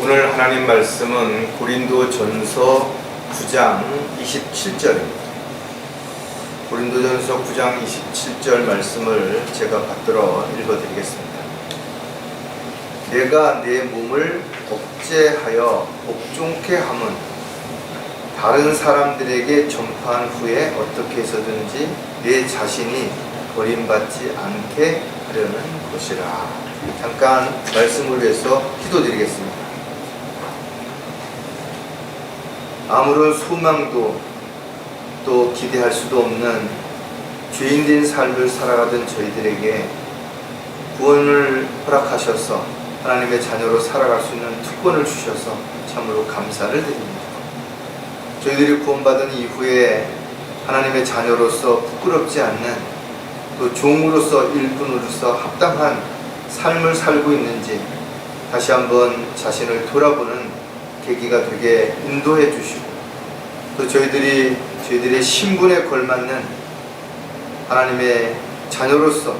오늘 하나님 말씀은 고린도전서 9장 27절입니다. 고린도전서 9장 27절 말씀을 제가 받들어 읽어드리겠습니다. 내가 내 몸을 억제하여 복종케 함은 다른 사람들에게 전파한 후에 어떻게 해서든지 내 자신이 버림받지 않게 하려는 것이라. 잠깐 말씀을 위해서 기도드리겠습니다. 아무런 소망도 또 기대할 수도 없는 죄인된 삶을 살아가던 저희들에게 구원을 허락하셔서 하나님의 자녀로 살아갈 수 있는 특권을 주셔서 참으로 감사를 드립니다. 저희들이 구원받은 이후에 하나님의 자녀로서 부끄럽지 않는 또 종으로서 일꾼으로서 합당한 삶을 살고 있는지 다시 한번 자신을 돌아보는 계기가 되게 인도해 주시고, 또 저희들의 신분에 걸맞는 하나님의 자녀로서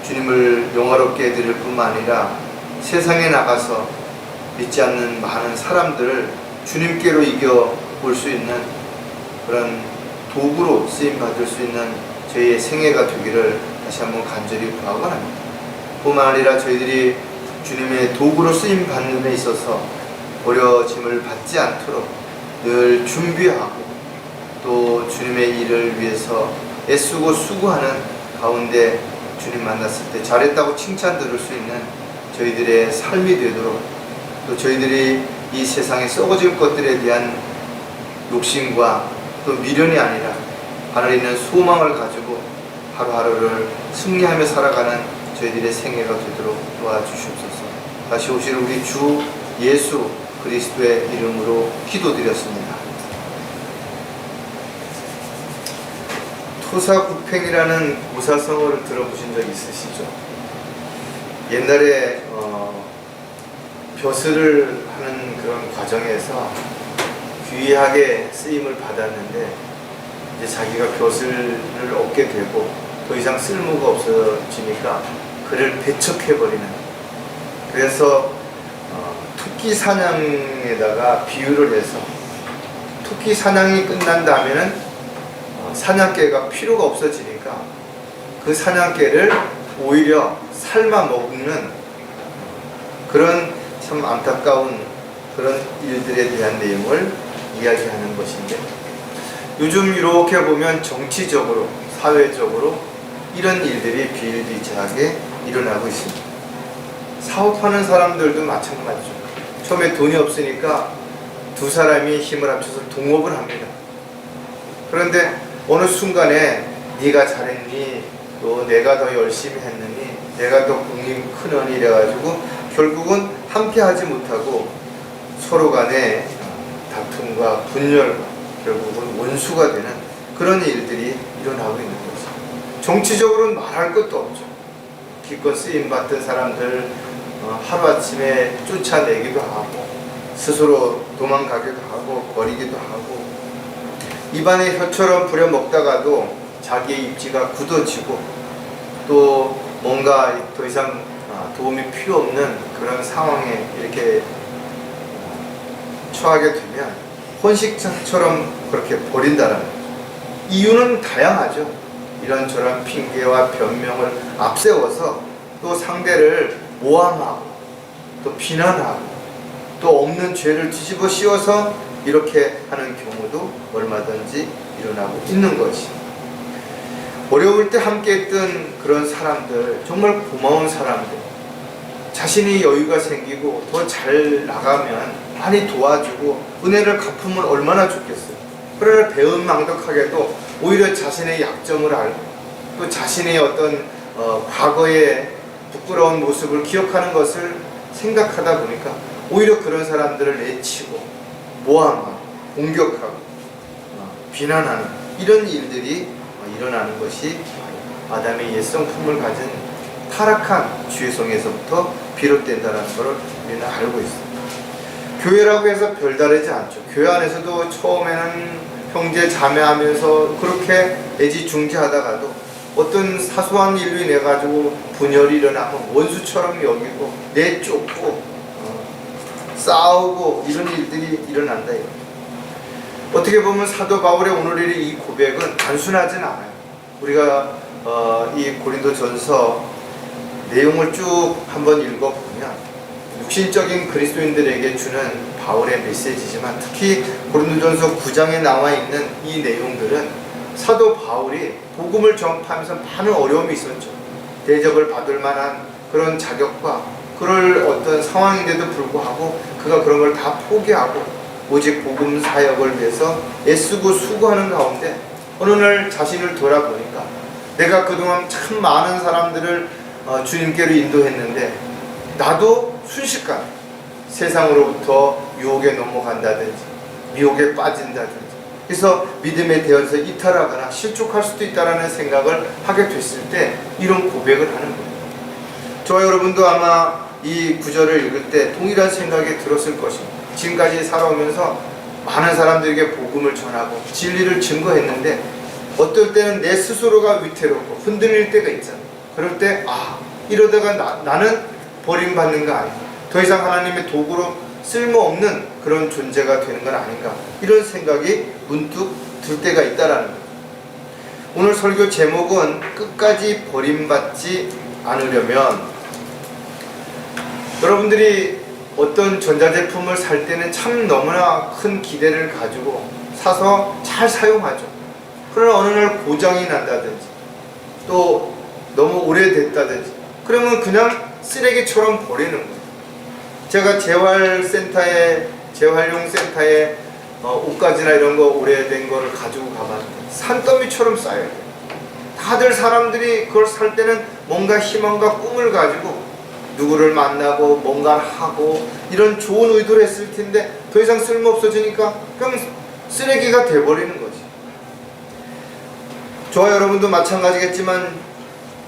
주님을 영화롭게 해드릴 뿐만 아니라 세상에 나가서 믿지 않는 많은 사람들을 주님께로 이겨볼 수 있는 그런 도구로 쓰임받을 수 있는 저희의 생애가 되기를 다시 한번 간절히 구하고 합니다. 뿐만 아니라 저희들이 주님의 도구로 쓰임받는 데 있어서 버려짐을 받지 않도록 늘 준비하고 또 주님의 일을 위해서 애쓰고 수고하는 가운데 주님 만났을 때 잘했다고 칭찬 들을 수 있는 저희들의 삶이 되도록, 또 저희들이 이 세상에 썩어질 것들에 대한 욕심과 또 미련이 아니라 하늘에 있는 소망을 가지고 하루하루를 승리하며 살아가는 저희들의 생애가 되도록 도와주시옵소서. 다시 오실 우리 주 예수 그리스도의 이름으로 기도드렸습니다. 토사구팽이라는 고사성어를 들어보신 적 있으시죠? 옛날에 벼슬을 하는 그런 과정에서 귀하게 쓰임을 받았는데 이제 자기가 벼슬을 얻게 되고 더 이상 쓸모가 없어지니까 그를 배척해버리는, 그래서 토끼 사냥에다가 비유를 해서 토끼 사냥이 끝난 다음에는 사냥개가 필요가 없어지니까 그 사냥개를 오히려 삶아 먹는 그런 참 안타까운 그런 일들에 대한 내용을 이야기하는 것인데, 요즘 이렇게 보면 정치적으로 사회적으로 이런 일들이 비일비재하게 일어나고 있습니다. 사업하는 사람들도 마찬가지죠. 처음에 돈이 없으니까 두 사람이 힘을 합쳐서 동업을 합니다. 그런데 어느 순간에 네가 잘했니, 또 내가 더 열심히 했느니, 내가 더 공이 크느니 이래가지고 결국은 함께 하지 못하고 서로 간에 다툼과 분열과 결국은 원수가 되는 그런 일들이 일어나고 있는 거죠. 정치적으로는 말할 것도 없죠. 기껏 쓰임받던 사람들 하루아침에 쫓아내기도 하고 스스로 도망가기도 하고 버리기도 하고, 입안에 혀처럼 부려먹다가도 자기의 입지가 굳어지고 또 뭔가 더 이상 도움이 필요 없는 그런 상황에 이렇게 처하게 되면 혼식처럼 그렇게 버린다는 거죠. 이유는 다양하죠. 이런저런 핑계와 변명을 앞세워서 또 상대를 모함하고 또 비난하고 또 없는 죄를 뒤집어 씌워서 이렇게 하는 경우도 얼마든지 일어나고 있는 것이, 어려울 때 함께 했던 그런 사람들, 정말 고마운 사람들, 자신이 여유가 생기고 더 잘 나가면 많이 도와주고 은혜를 갚으면 얼마나 좋겠어요. 그러나 배은망덕하게도 오히려 자신의 약점을 알고 또 자신의 어떤 과거의 부끄러운 모습을 기억하는 것을 생각하다 보니까 오히려 그런 사람들을 내치고 모함하고 공격하고 비난하는 이런 일들이 일어나는 것이 아담의 옛 성품을 가진 타락한 죄성에서부터 비롯된다는 것을 우리는 알고 있습니다. 교회라고 해서 별다르지 않죠. 교회 안에서도 처음에는 형제 자매하면서 그렇게 애지중지하다가도 어떤 사소한 일로 인해 가지고 분열이 일어나면 원수처럼 여기고 내쫓고 싸우고 이런 일들이 일어난다. 어떻게 보면 사도 바울의 오늘의 이 고백은 단순하진 않아요. 우리가 이 고린도전서 내용을 쭉 한번 읽어보면 육신적인 그리스도인들에게 주는 바울의 메시지지만, 특히 고린도전서 9장에 나와 있는 이 내용들은 사도 바울이 복음을 전파하면서 많은 어려움이 있었죠. 대접을 받을 만한 그런 자격과 그럴 어떤 상황인데도 불구하고 그가 그런 걸 다 포기하고 오직 복음 사역을 위해서 애쓰고 수고하는 가운데 어느 날 자신을 돌아보니까 내가 그동안 참 많은 사람들을 주님께로 인도했는데 나도 순식간에 세상으로부터 유혹에 넘어간다든지 미혹에 빠진다든지 그래서 믿음에 대해서 이탈하거나 실족할 수도 있다는 생각을 하게 됐을 때 이런 고백을 하는 거예요. 저와 여러분도 아마 이 구절을 읽을 때 동일한 생각이 들었을 것입니다. 지금까지 살아오면서 많은 사람들에게 복음을 전하고 진리를 증거했는데 어떨 때는 내 스스로가 위태롭고 흔들릴 때가 있잖아요. 그럴 때 이러다가 나는 버림받는 거 아닌가, 더 이상 하나님의 도구로 쓸모없는 그런 존재가 되는 건 아닌가, 이런 생각이 문득 들 때가 있다라는 거예요. 오늘 설교 제목은 끝까지 버림받지 않으려면, 여러분들이 어떤 전자제품을 살 때는 참 너무나 큰 기대를 가지고 사서 잘 사용하죠. 그러나 어느 날 고장이 난다든지 또 너무 오래됐다든지 그러면 그냥 쓰레기처럼 버리는 거예요. 제가 재활용 센터에 옷가지나 이런 거 오래된 거를 가지고 가봤는데 산더미처럼 쌓여야 돼요. 다들 사람들이 그걸 살 때는 뭔가 희망과 꿈을 가지고 누구를 만나고 뭔가를 하고 이런 좋은 의도를 했을 텐데 더 이상 쓸모없어지니까 그냥 쓰레기가 돼버리는 거지. 저와 여러분도 마찬가지겠지만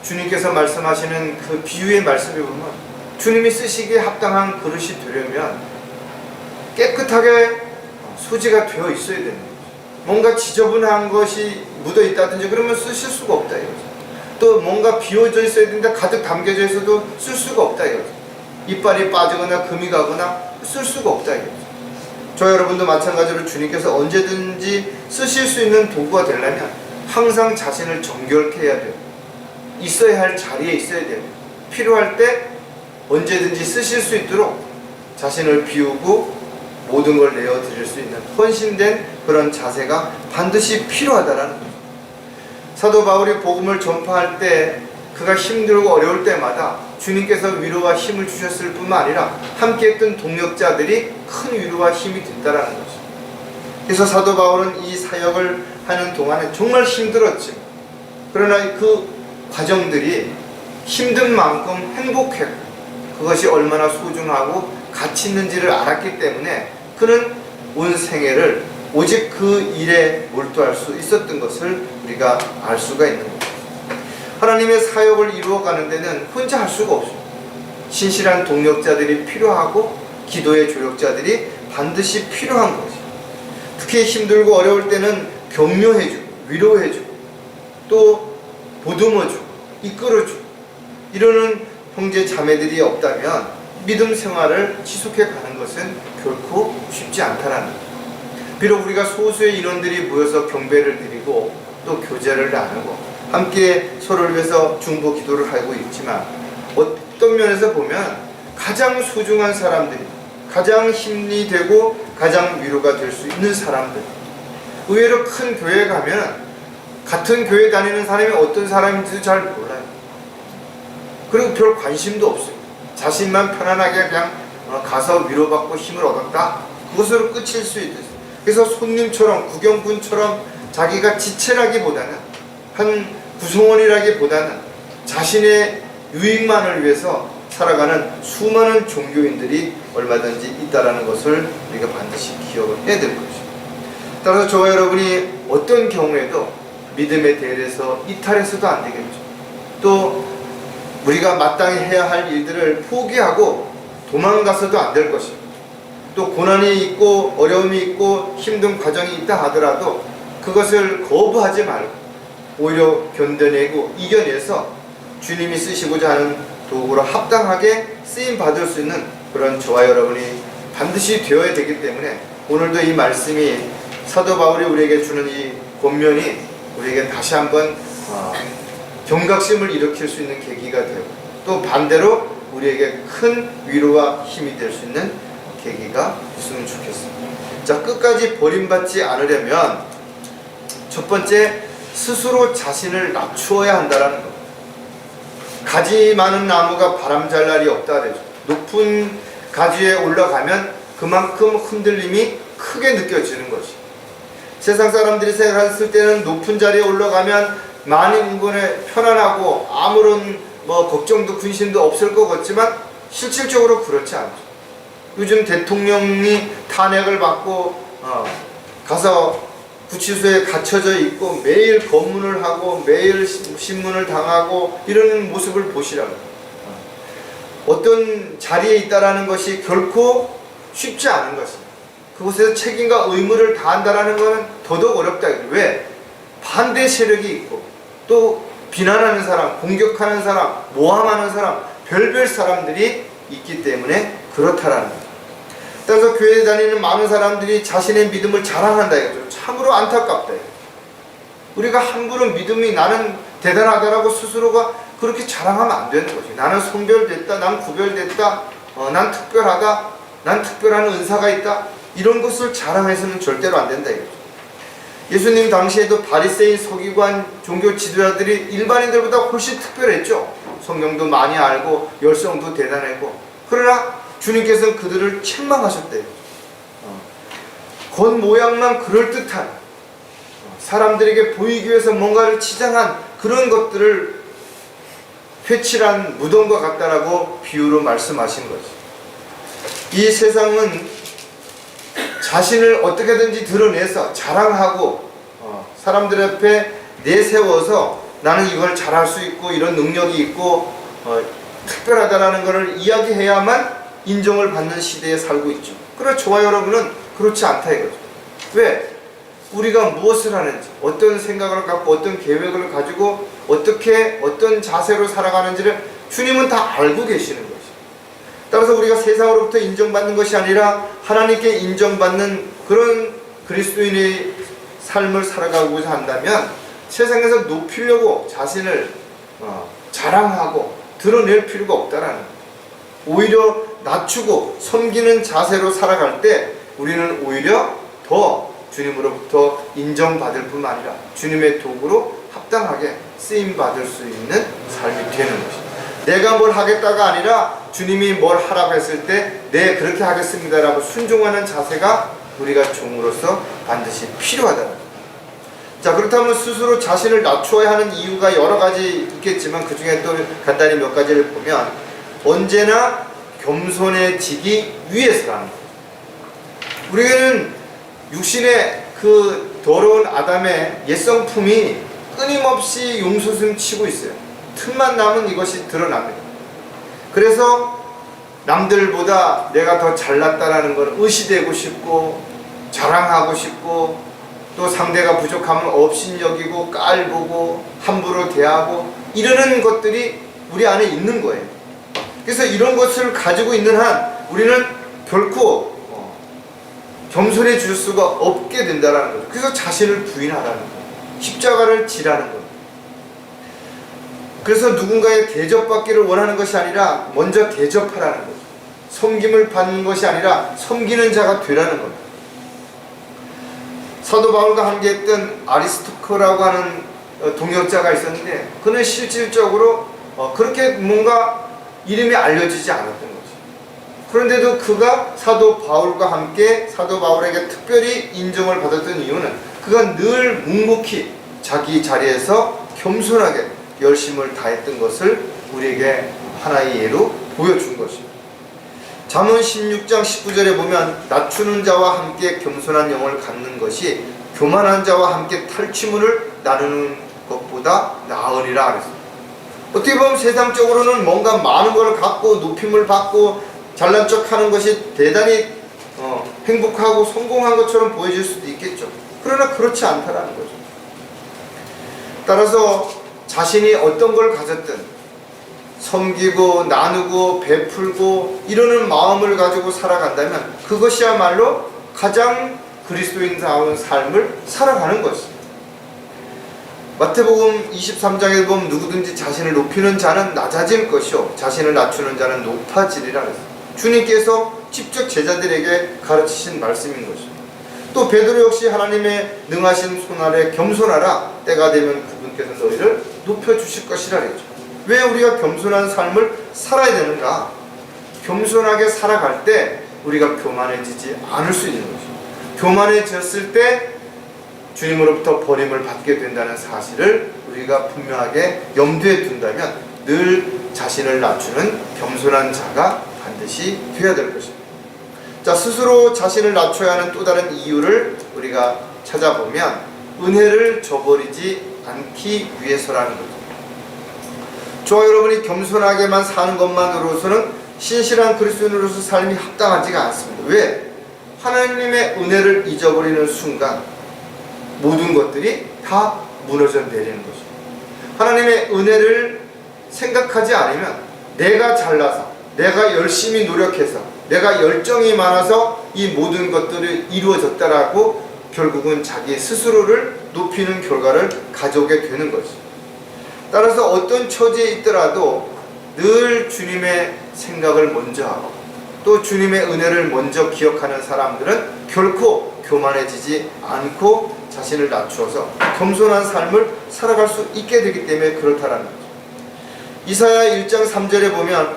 주님께서 말씀하시는 그 비유의 말씀을 보면 주님이 쓰시기에 합당한 그릇이 되려면 깨끗하게 소지가 되어 있어야 되는 거죠. 뭔가 지저분한 것이 묻어 있다든지 그러면 쓰실 수가 없다 이거죠. 또 뭔가 비워져 있어야 되는데 가득 담겨져 있어도 쓸 수가 없다 이거죠. 이빨이 빠지거나 금이 가거나 쓸 수가 없다 이거죠. 저 여러분도 마찬가지로 주님께서 언제든지 쓰실 수 있는 도구가 되려면 항상 자신을 정결케 해야 돼요. 있어야 할 자리에 있어야 돼요. 필요할 때 언제든지 쓰실 수 있도록 자신을 비우고 모든 걸 내어드릴 수 있는 헌신된 그런 자세가 반드시 필요하다라는 거죠. 사도 바울이 복음을 전파할 때 그가 힘들고 어려울 때마다 주님께서 위로와 힘을 주셨을 뿐만 아니라 함께했던 동역자들이 큰 위로와 힘이 됐다라는 거죠. 그래서 사도 바울은 이 사역을 하는 동안에 정말 힘들었지. 그러나 그 과정들이 힘든 만큼 행복했고 그것이 얼마나 소중하고 가치 있는지를 알았기 때문에 그는 온 생애를 오직 그 일에 몰두할 수 있었던 것을 우리가 알 수가 있는 겁니다. 하나님의 사역을 이루어가는 데는 혼자 할 수가 없습니다. 신실한 동력자들이 필요하고 기도의 조력자들이 반드시 필요한 거죠. 특히 힘들고 어려울 때는 격려해주고 위로해주고 또 보듬어주고 이끌어주고 이러는 형제 자매들이 없다면 믿음 생활을 지속해 가는 것은 결코 쉽지 않다라는 거예요. 비록 우리가 소수의 인원들이 모여서 경배를 드리고 또 교제를 나누고 함께 서로를 위해서 중보 기도를 하고 있지만 어떤 면에서 보면 가장 소중한 사람들이 가장 힘이 되고 가장 위로가 될 수 있는 사람들, 의외로 큰 교회에 가면 같은 교회 다니는 사람이 어떤 사람인지도 잘 몰라요. 그리고 별 관심도 없어요. 자신만 편안하게 그냥 가서 위로받고 힘을 얻었다, 그것으로 끝일 수 있어요. 그래서 손님처럼 구경꾼처럼 자기가 지체라기보다는 한 구성원이라기보다는 자신의 유익만을 위해서 살아가는 수많은 종교인들이 얼마든지 있다라는 것을 우리가 반드시 기억을 해야 될 것이죠. 따라서 저와 여러분이 어떤 경우에도 믿음에 대해서 이탈해서도 안 되겠죠. 또 우리가 마땅히 해야 할 일들을 포기하고 도망가서도 안 될 것입니다. 또 고난이 있고 어려움이 있고 힘든 과정이 있다 하더라도 그것을 거부하지 말고 오히려 견뎌내고 이겨내서 주님이 쓰시고자 하는 도구로 합당하게 쓰임 받을 수 있는 그런 저와 여러분이 반드시 되어야 되기 때문에 오늘도 이 말씀이 사도 바울이 우리에게 주는 이 권면이 우리에게 다시 한번 경각심을 일으킬 수 있는 계기가 되고, 또 반대로 우리에게 큰 위로와 힘이 될 수 있는 계기가 됐으면 좋겠습니다. 자, 끝까지 버림받지 않으려면 첫 번째, 스스로 자신을 낮추어야 한다는 것. 가지 많은 나무가 바람 잘 날이 없다 그러죠. 높은 가지에 올라가면 그만큼 흔들림이 크게 느껴지는 것이. 세상 사람들이 생각했을 때는 높은 자리에 올라가면 만인분에 편안하고 아무런 걱정도 근심도 없을 것 같지만 실질적으로 그렇지 않죠. 요즘 대통령이 탄핵을 받고 가서 구치소에 갇혀져 있고 매일 검문을 하고 매일 신문을 당하고 이런 모습을 보시라고. 어떤 자리에 있다라는 것이 결코 쉽지 않은 것입니다. 그곳에서 책임과 의무를 다한다라는 것은 더더욱 어렵다. 왜? 반대 세력이 있고 또 비난하는 사람, 공격하는 사람, 모함하는 사람, 별별 사람들이 있기 때문에 그렇다라는 거예요. 따라서 교회에 다니는 많은 사람들이 자신의 믿음을 자랑한다 이거죠. 참으로 안타깝다. 우리가 함부로 믿음이 나는 대단하다라고 스스로가 그렇게 자랑하면 안 되는 거지. 나는 선별됐다, 난 구별됐다, 난 특별하다, 난 특별한 은사가 있다, 이런 것을 자랑해서는 절대로 안 된다 이거죠. 예수님 당시에도 바리새인, 서기관, 종교 지도자들이 일반인들보다 훨씬 특별했죠. 성경도 많이 알고 열성도 대단했고. 그러나 주님께서는 그들을 책망하셨대요. 겉모양만 그럴듯한, 사람들에게 보이기 위해서 뭔가를 치장한 그런 것들을 회칠한 무덤과 같다라고 비유로 말씀하신 거죠. 이 세상은 자신을 어떻게든지 드러내서 자랑하고 사람들 앞에 내세워서 나는 이걸 잘할 수 있고 이런 능력이 있고 특별하다라는 것을 이야기해야만 인정을 받는 시대에 살고 있죠. 그러나 저와 여러분은 그렇지 않다 이거죠. 왜? 우리가 무엇을 하는지, 어떤 생각을 갖고 어떤 계획을 가지고 어떻게 어떤 자세로 살아가는지를 주님은 다 알고 계시는 거죠. 따라서 우리가 세상으로부터 인정받는 것이 아니라 하나님께 인정받는 그런 그리스도인의 삶을 살아가고자 한다면 세상에서 높이려고 자신을 자랑하고 드러낼 필요가 없다라는 거예요. 오히려 낮추고 섬기는 자세로 살아갈 때 우리는 오히려 더 주님으로부터 인정받을 뿐만 아니라 주님의 도구로 합당하게 쓰임받을 수 있는 삶이 되는 것입니다. 내가 뭘 하겠다가 아니라 주님이 뭘 하라고 했을 때 네, 그렇게 하겠습니다라고 순종하는 자세가 우리가 종으로서 반드시 필요하다. 자, 그렇다면 스스로 자신을 낮추어야 하는 이유가 여러 가지 있겠지만 그 중에 또 간단히 몇 가지를 보면 언제나 겸손해지기 위해서라는 거예요. 우리는 육신의 그 더러운 아담의 옛성품이 끊임없이 용솟음 치고 있어요. 틈만 나면 이것이 드러납니다. 그래서 남들보다 내가 더 잘났다라는 걸 의시되고 싶고 자랑하고 싶고 또 상대가 부족하면 업신여기고 깔보고 함부로 대하고 이러는 것들이 우리 안에 있는 거예요. 그래서 이런 것을 가지고 있는 한 우리는 결코 겸손해질 수가 없게 된다는 거죠. 그래서 자신을 부인하라는 거예요. 십자가를 지라는 거예요. 그래서 누군가의 대접받기를 원하는 것이 아니라 먼저 대접하라는 거죠. 섬김을 받는 것이 아니라 섬기는 자가 되라는 겁니다. 사도 바울과 함께 했던 아리스토크라고 하는 동역자가 있었는데 그는 실질적으로 그렇게 뭔가 이름이 알려지지 않았던 거죠. 그런데도 그가 사도 바울과 함께 사도 바울에게 특별히 인정을 받았던 이유는 그가 늘 묵묵히 자기 자리에서 겸손하게 열심을 다했던 것을 우리에게 하나의 예로 보여준 것입니다. 잠언 16장 19절에 보면 낮추는 자와 함께 겸손한 영을 갖는 것이 교만한 자와 함께 탈취물을 나누는 것보다 나으리라 그랬습니다. 어떻게 보면 세상적으로는 뭔가 많은 걸 갖고 높임을 받고 잘난 척하는 것이 대단히 행복하고 성공한 것처럼 보여질 수도 있겠죠. 그러나 그렇지 않다라는 거죠. 따라서 자신이 어떤 걸 가졌든 섬기고 나누고 베풀고 이러는 마음을 가지고 살아간다면 그것이야말로 가장 그리스도인다운 삶을 살아가는 것입니다. 마태복음 23장에 보면 누구든지 자신을 높이는 자는 낮아질 것이요 자신을 낮추는 자는 높아지리라 그랬어요. 주님께서 직접 제자들에게 가르치신 말씀인 것입니다. 또 베드로 역시 하나님의 능하신 손 아래 겸손하라. 때가 되면 그분께서 너희를 높여주실 것이라 그랬죠. 왜 우리가 겸손한 삶을 살아야 되는가? 겸손하게 살아갈 때 우리가 교만해지지 않을 수 있는 것입니다. 교만해졌을 때 주님으로부터 버림을 받게 된다는 사실을 우리가 분명하게 염두에 둔다면 늘 자신을 낮추는 겸손한 자가 반드시 되어야 될 것입니다. 자, 스스로 자신을 낮춰야 하는 또 다른 이유를 우리가 찾아보면 은혜를 저버리지 않기 위해서라는 거죠. 저와 여러분이 겸손하게만 사는 것만으로서는 신실한 그리스도인으로서 삶이 합당하지가 않습니다. 왜? 하나님의 은혜를 잊어버리는 순간 모든 것들이 다 무너져 내리는 것입니다. 하나님의 은혜를 생각하지 않으면 내가 잘나서, 내가 열심히 노력해서, 내가 열정이 많아서 이 모든 것들이 이루어졌다라고 결국은 자기 스스로를 높이는 결과를 가져오게 되는 것입니다. 따라서 어떤 처지에 있더라도 늘 주님의 생각을 먼저 하고 또 주님의 은혜를 먼저 기억하는 사람들은 결코 교만해지지 않고 자신을 낮추어서 겸손한 삶을 살아갈 수 있게 되기 때문에 그렇다라는 거죠. 이사야 1장 3절에 보면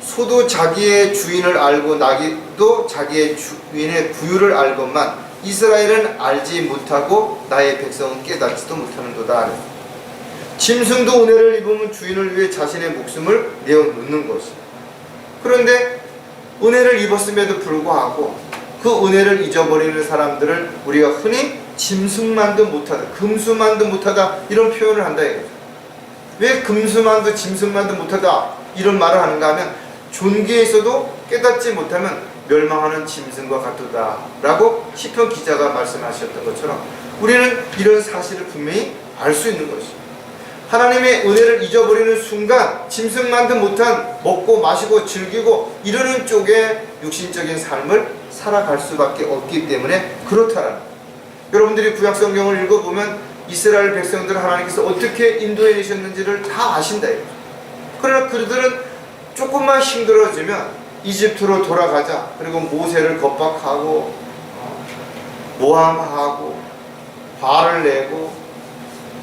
소도 자기의 주인을 알고 나귀도 자기의 주인의 구유를 알건만 이스라엘은 알지 못하고 나의 백성은 깨닫지도 못하는도다. 짐승도 은혜를 입으면 주인을 위해 자신의 목숨을 내어놓는 것입니다. 그런데 은혜를 입었음에도 불구하고 그 은혜를 잊어버리는 사람들을 우리가 흔히 짐승만도 못하다, 금수만도 못하다 이런 표현을 한다 이거죠. 왜 금수만도 짐승만도 못하다 이런 말을 하는가 하면 존귀에 있어도 깨닫지 못하면 멸망하는 짐승과 같도다 라고 시편 기자가 말씀하셨던 것처럼 우리는 이런 사실을 분명히 알 수 있는 것입니다. 하나님의 은혜를 잊어버리는 순간 짐승만도 못한 먹고 마시고 즐기고 이러는 쪽에 육신적인 삶을 살아갈 수밖에 없기 때문에 그렇다라는 거예요. 여러분들이 구약성경을 읽어보면 이스라엘 백성들을 하나님께서 어떻게 인도해 내셨는지를 다 아신다 이거죠. 그러나 그들은 조금만 힘들어지면 이집트로 돌아가자, 그리고 모세를 겁박하고 모함하고 화를 내고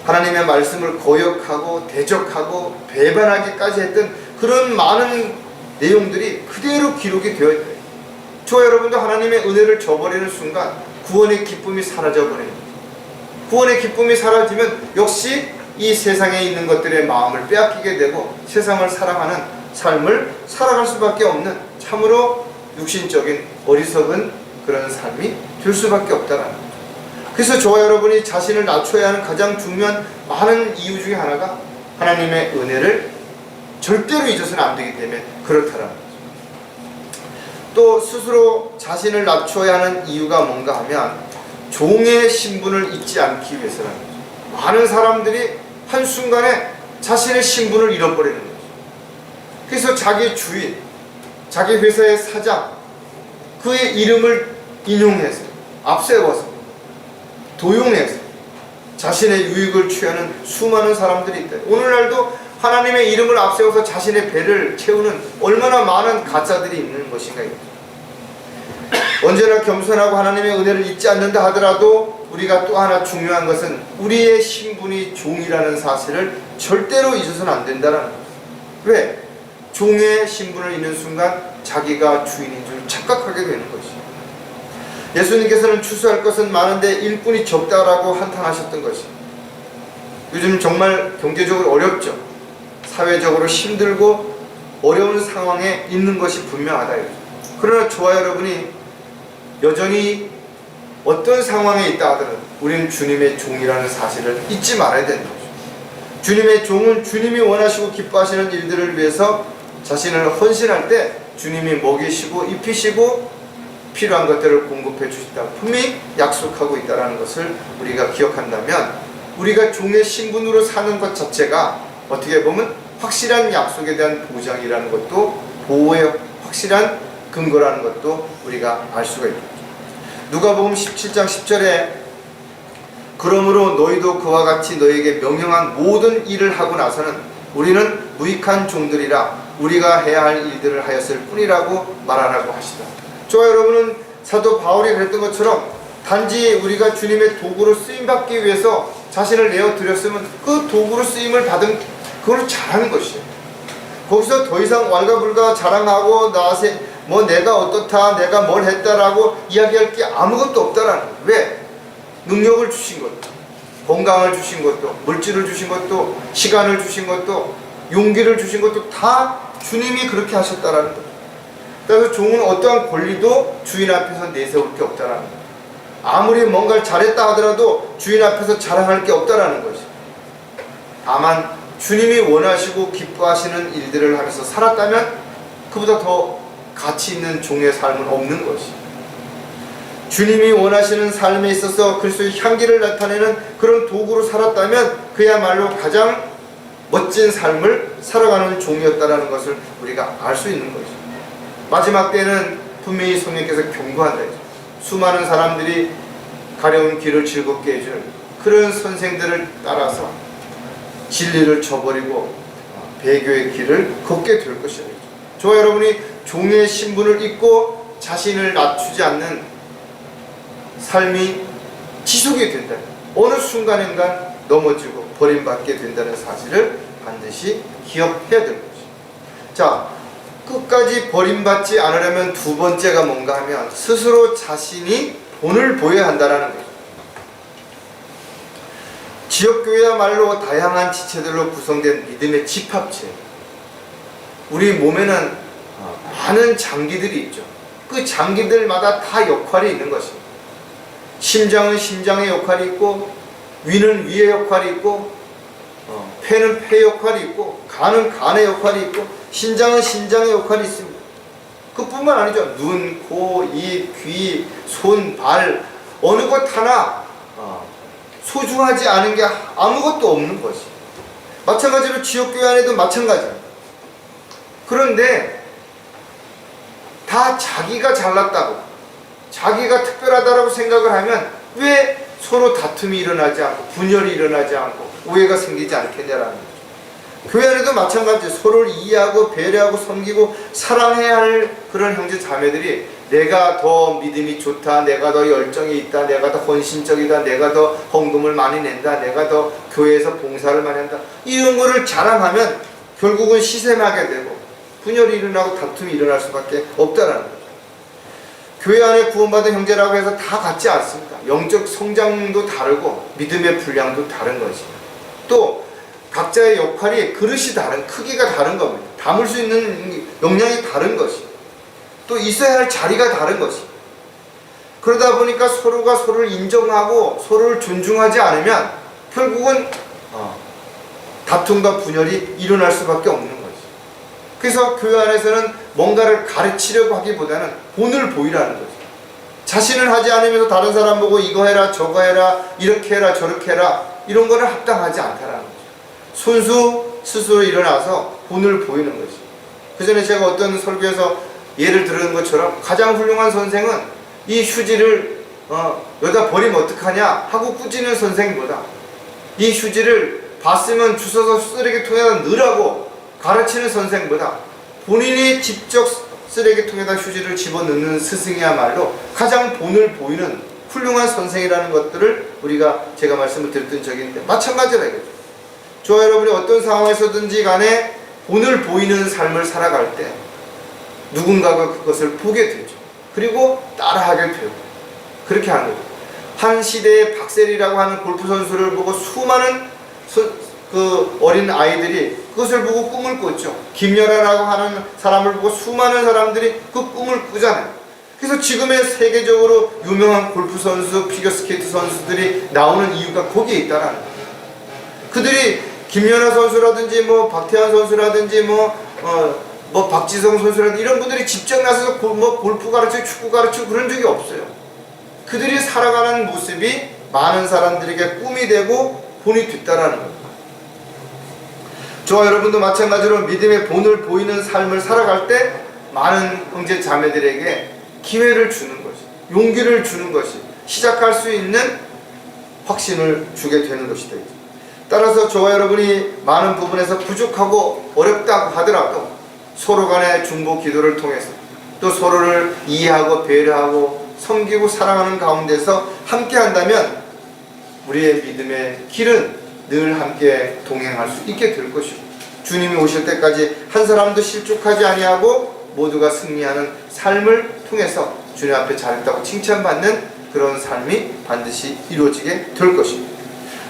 하나님의 말씀을 거역하고 대적하고 배반하기까지 했던 그런 많은 내용들이 그대로 기록이 되어 있어요. 저와 여러분도 하나님의 은혜를 저버리는 순간 구원의 기쁨이 사라져버립니다. 구원의 기쁨이 사라지면 역시 이 세상에 있는 것들의 마음을 빼앗기게 되고 세상을 사랑하는 삶을 살아갈 수밖에 없는 참으로 육신적인 어리석은 그런 삶이 될 수밖에 없다는 거죠. 그래서 저와 여러분이 자신을 낮춰야 하는 가장 중요한 많은 이유 중에 하나가 하나님의 은혜를 절대로 잊어서는 안 되기 때문에 그렇다라는 거죠. 또 스스로 자신을 낮춰야 하는 이유가 뭔가 하면 종의 신분을 잊지 않기 위해서라는 거죠. 많은 사람들이 한순간에 자신의 신분을 잃어버리는 거죠. 그래서 자기 주인, 자기 회사의 사장, 그의 이름을 인용해서 앞세워서 도용해서 자신의 유익을 취하는 수많은 사람들이 있다. 오늘날도 하나님의 이름을 앞세워서 자신의 배를 채우는 얼마나 많은 가짜들이 있는 것인가. 언제나 겸손하고 하나님의 은혜를 잊지 않는다 하더라도 우리가 또 하나 중요한 것은 우리의 신분이 종이라는 사실을 절대로 잊어서는 안 된다는 거예요. 왜? 종의 신분을 잊는 순간 자기가 주인인 줄 착각하게 되는 것이죠. 예수님께서는 추수할 것은 많은데 일꾼이 적다라고 한탄하셨던 것이죠. 요즘 정말 경제적으로 어렵죠. 사회적으로 힘들고 어려운 상황에 있는 것이 분명하다. 그러나 저와 여러분이 여전히 어떤 상황에 있다 하더라도 우리는 주님의 종이라는 사실을 잊지 말아야 되는 거죠. 주님의 종은 주님이 원하시고 기뻐하시는 일들을 위해서 자신을 헌신할 때 주님이 먹이시고 입히시고 필요한 것들을 공급해 주신다 분명히 약속하고 있다는 것을 우리가 기억한다면 우리가 종의 신분으로 사는 것 자체가 어떻게 보면 확실한 약속에 대한 보장이라는 것도, 보호의 확실한 근거라는 것도 우리가 알 수가 있겠죠. 누가복음 17장 10절에 그러므로 너희도 그와 같이 너희에게 명령한 모든 일을 하고 나서는 우리는 무익한 종들이라 우리가 해야 할 일들을 하였을 뿐이라고 말하라고 하시다. 저와 여러분은 사도 바울이 그랬던 것처럼 단지 우리가 주님의 도구로 쓰임받기 위해서 자신을 내어드렸으면 그 도구로 쓰임을 받은 그걸 잘하는 것이에요. 거기서 더 이상 왈가불가 자랑하고 나세 뭐 내가 어떻다, 내가 뭘 했다라고 이야기할 게 아무것도 없다라는 거예요. 왜? 능력을 주신 것도, 건강을 주신 것도, 물질을 주신 것도, 시간을 주신 것도, 용기를 주신 것도 다 주님이 그렇게 하셨다라는 거예요. 그래서 종은 어떠한 권리도 주인 앞에서 내세울 게 없다라는 거예요. 아무리 뭔가를 잘했다 하더라도 주인 앞에서 자랑할 게 없다라는 것이죠. 다만 주님이 원하시고 기뻐하시는 일들을 하면서 살았다면 그보다 더 가치 있는 종의 삶은 없는 것이죠. 주님이 원하시는 삶에 있어서 그리스도의 향기를 나타내는 그런 도구로 살았다면 그야말로 가장 멋진 삶을 살아가는 종이었다는 것을 우리가 알 수 있는 것이죠. 마지막 때는 분명히 성령께서 경고한다 했죠. 수많은 사람들이 가려운 길을 즐겁게 해줄 그런 선생들을 따라서 진리를 저버리고 배교의 길을 걷게 될 것이죠. 저와 여러분이 종의 신분을 잊고 자신을 낮추지 않는 삶이 지속이 된다. 어느 순간인가 넘어지고 버림받게 된다는 사실을 반드시 기억해야 될 것이죠. 자, 끝까지 버림받지 않으려면 두 번째가 뭔가 하면 스스로 자신이 본을 보여야 한다는 거죠. 지역교회야말로 다양한 지체들로 구성된 믿음의 집합체. 우리 몸에는 많은 장기들이 있죠. 그 장기들마다 다 역할이 있는 것입니다. 심장은 심장의 역할이 있고, 위는 위의 역할이 있고, 폐는 폐의 역할이 있고, 간은 간의 역할이 있고, 신장은 신장의 역할이 있습니다. 그뿐만 아니죠. 눈, 코, 입, 귀, 손, 발 어느 것 하나 소중하지 않은 게 아무것도 없는 것이. 마찬가지로 지역교회 안에도 마찬가지입니다. 그런데 다 자기가 잘났다고, 자기가 특별하다고 생각을 하면 왜 서로 다툼이 일어나지 않고 분열이 일어나지 않고 오해가 생기지 않겠냐라는 거죠. 교회 안에도 마찬가지. 서로를 이해하고 배려하고 섬기고 사랑해야 할 그런 형제 자매들이 내가 더 믿음이 좋다, 내가 더 열정이 있다, 내가 더 헌신적이다, 내가 더 헌금을 많이 낸다, 내가 더 교회에서 봉사를 많이 한다, 이런 거를 자랑하면 결국은 시샘하게 되고 분열이 일어나고 다툼이 일어날 수밖에 없다라는 거죠. 교회 안에 구원받은 형제라고 해서 다 같지 않습니다. 영적 성장도 다르고 믿음의 분량도 다른 것이죠. 또 각자의 역할이 그릇이 다른, 크기가 다른 겁니다. 담을 수 있는 역량이 다른 것이죠. 또 있어야 할 자리가 다른 것이죠. 그러다 보니까 서로가 서로를 인정하고 서로를 존중하지 않으면 결국은 다툼과 분열이 일어날 수밖에 없는 거죠. 그래서 교회 안에서는 뭔가를 가르치려고 하기보다는 본을 보이라는 거죠. 자신을 하지 않으면서 다른 사람 보고 이거 해라 저거 해라 이렇게 해라 저렇게 해라 이런 거는 합당하지 않다라는 거죠. 손수 스스로 일어나서 본을 보이는 거죠. 그 전에 제가 어떤 설교에서 예를 들은 것처럼 가장 훌륭한 선생은 이 휴지를 여기다 버리면 어떡하냐 하고 꾸짖는 선생보다 이 휴지를 봤으면 주워서 쓰레기통에다 넣으라고 가르치는 선생보다 본인이 직접 쓰레기통에다 휴지를 집어넣는 스승이야말로 가장 본을 보이는 훌륭한 선생이라는 것들을 제가 말씀을 드렸던 적이 있는데 마찬가지라 이거죠. 저와 여러분이 어떤 상황에서든지 간에 본을 보이는 삶을 살아갈 때 누군가가 그것을 보게 되죠. 그리고 따라하게 되고 그렇게 하는 거죠. 한 시대의 박세리라고 하는 골프 선수를 보고 수많은 그 어린 아이들이 그것을 보고 꿈을 꿨죠. 김연아라고 하는 사람을 보고 수많은 사람들이 그 꿈을 꾸잖아요. 그래서 지금의 세계적으로 유명한 골프 선수, 피겨스케이트 선수들이 나오는 이유가 거기에 있다라는 거예요. 그들이 김연아 선수라든지 박태환 선수라든지 박지성 선수라든지 이런 분들이 직접 나서서 골프 가르치고 축구 가르치고 그런 적이 없어요. 그들이 살아가는 모습이 많은 사람들에게 꿈이 되고 본이 됐다라는 거예요. 저와 여러분도 마찬가지로 믿음의 본을 보이는 삶을 살아갈 때 많은 형제 자매들에게 기회를 주는 것이, 용기를 주는 것이, 시작할 수 있는 확신을 주게 되는 것이다. 따라서 저와 여러분이 많은 부분에서 부족하고 어렵다고 하더라도 서로 간의 중보 기도를 통해서 또 서로를 이해하고 배려하고 섬기고 사랑하는 가운데서 함께 한다면 우리의 믿음의 길은 늘 함께 동행할 수 있게 될 것이고, 주님이 오실 때까지 한 사람도 실족하지 아니하고 모두가 승리하는 삶을 통해서 주님 앞에 잘했다고 칭찬받는 그런 삶이 반드시 이루어지게 될 것입니다.